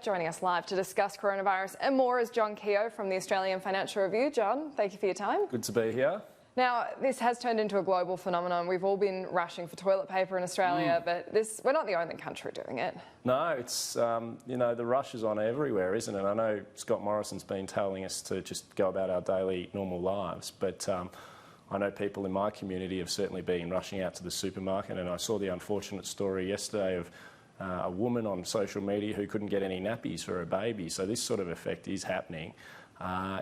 Joining us live to discuss coronavirus and more is John Kehoe from the Australian Financial Review. John, thank you for your time. Good to be here. Now, this has turned into a global phenomenon. We've all been rushing for toilet paper in Australia, but we're not the only country doing it. No, it's, the rush is on everywhere, isn't it? I know Scott Morrison's been telling us to just go about our daily normal lives, but I know people in my community have certainly been rushing out to the supermarket, and I saw the unfortunate story yesterday of a woman on social media who couldn't get any nappies for her baby. So this sort of effect is happening.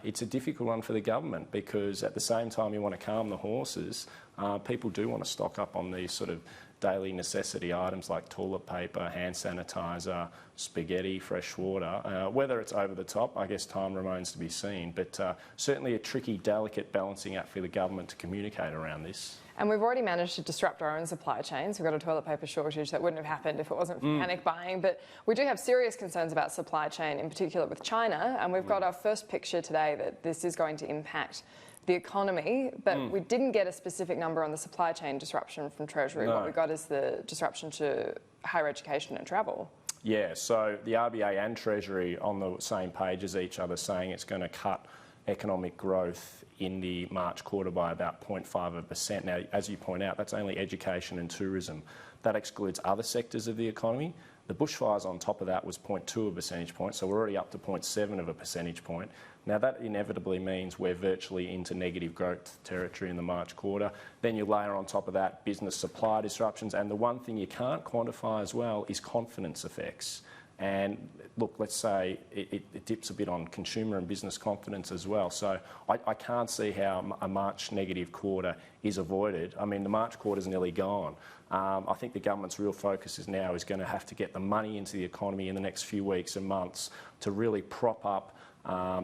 It's a difficult one for the government because at the same time you want to calm the horses, people do want to stock up on these sort of daily necessity items like toilet paper, hand sanitizer, spaghetti, fresh water. Whether it's over the top, I guess time remains to be seen, but certainly a tricky, delicate balancing act for the government to communicate around this. And we've already managed to disrupt our own supply chains. We've got a toilet paper shortage that wouldn't have happened if it wasn't for panic buying. But we do have serious concerns about supply chain, in particular with China. And we've got our first picture today that this is going to impact the economy. But we didn't get a specific number on the supply chain disruption from Treasury. No. What we got is the disruption to higher education and travel. Yeah, so the RBA and Treasury on the same page as each other saying it's going to cut economic growth in the March quarter by about 0.5%. Now, as you point out, that's only education and tourism. That excludes other sectors of the economy. The bushfires on top of that was 0.2 of a percentage point, so we're already up to 0.7 of a percentage point. Now, that inevitably means we're virtually into negative growth territory in the March quarter. Then you layer on top of that business supply disruptions, and the one thing you can't quantify as well is confidence effects. And look, let's say it dips a bit on consumer and business confidence as well. So I can't see how a March negative quarter is avoided. I mean, the March quarter is nearly gone. I think the government's real focus now is going to have to get the money into the economy in the next few weeks and months to really prop up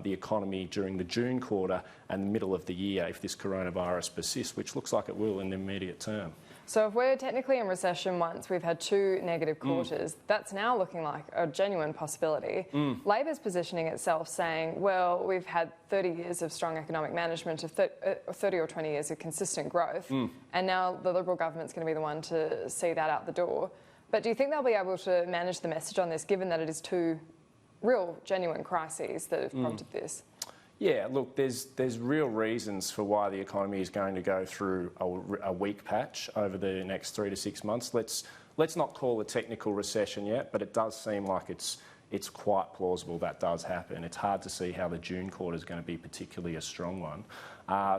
the economy during the June quarter and the middle of the year if this coronavirus persists, which looks like it will in the immediate term. So if we're technically in recession once we've had two negative quarters, that's now looking like a genuine possibility. Labor's positioning itself saying, well, we've had 30 years of strong economic management, of 30 or 20 years of consistent growth, and now the Liberal government's going to be the one to see that out the door. But do you think they'll be able to manage the message on this, given that it is two real, genuine crises that have prompted this? Yeah, look, there's real reasons for why the economy is going to go through a weak patch over the next 3 to 6 months. Let's not call a technical recession yet, but it does seem like it's quite plausible that does happen. It's hard to see how the June quarter is going to be particularly a strong one.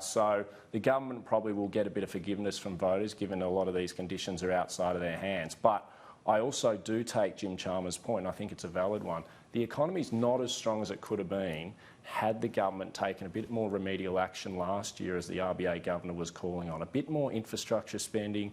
So the government probably will get a bit of forgiveness from voters, given a lot of these conditions are outside of their hands. But I also do take Jim Chalmers' point, and I think it's a valid one. The economy is not as strong as it could have been had the government taken a bit more remedial action last year, as the RBA governor was calling on. A bit more infrastructure spending,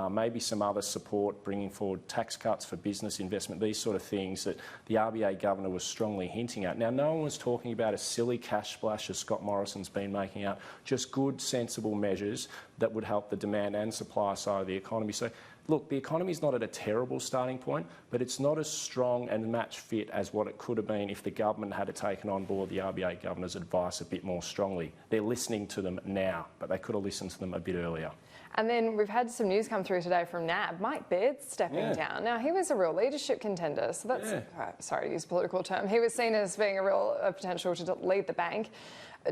maybe some other support, bringing forward tax cuts for business investment, these sort of things that the RBA governor was strongly hinting at. Now, no one was talking about a silly cash splash as Scott Morrison's been making out, just good, sensible measures that would help the demand and supply side of the economy. So, look, the economy is not at a terrible starting point, but it's not as strong and match fit as what it could have been if the government had taken on board the RBA governor's advice a bit more strongly. They're listening to them now, but they could have listened to them a bit earlier. And then we've had some news come through today from NAB. Mike Baird's stepping down. Now, he was a real leadership contender, so that's, sorry to use a political term, he was seen as being a real potential to lead the bank.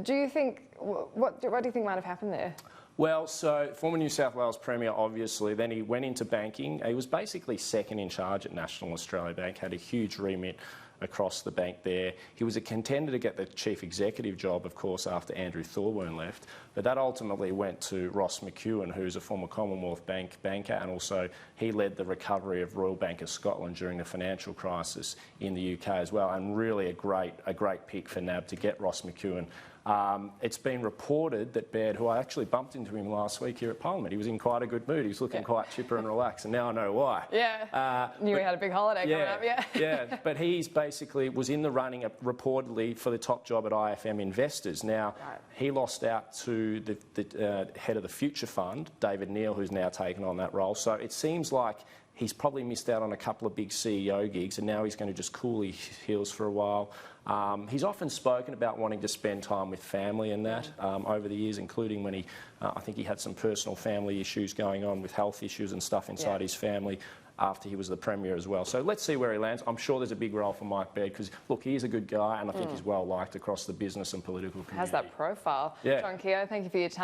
Do you think, what do you think might have happened there? Well, so former New South Wales Premier, obviously, then he went into banking. He was basically second in charge at National Australia Bank, had a huge remit across the bank there. He was a contender to get the chief executive job, of course, after Andrew Thorburn left, but that ultimately went to Ross McEwen, who's a former Commonwealth Bank banker, and also he led the recovery of Royal Bank of Scotland during the financial crisis in the UK as well, and really a great pick for NAB to get Ross McEwen. It's been reported that Baird, who I actually bumped into him last week here at Parliament, he was in quite a good mood. He was looking quite chipper and relaxed, and now I know why. Knew he had a big holiday coming up, but he's basically was in the running reportedly for the top job at IFM Investors. Now, he lost out to the head of the Future Fund, David Neal, who's now taken on that role. So it seems like he's probably missed out on a couple of big CEO gigs, and now he's going to just cool his heels for a while. He's often spoken about wanting to spend time with family and that over the years, including when I think he had some personal family issues going on with health issues and stuff inside his family. after he was the Premier as well. So let's see where he lands. I'm sure there's a big role for Mike Baird because, look, he is a good guy and I think he's well liked across the business and political community. Has that profile. Yeah. John Kehoe, thank you for your time.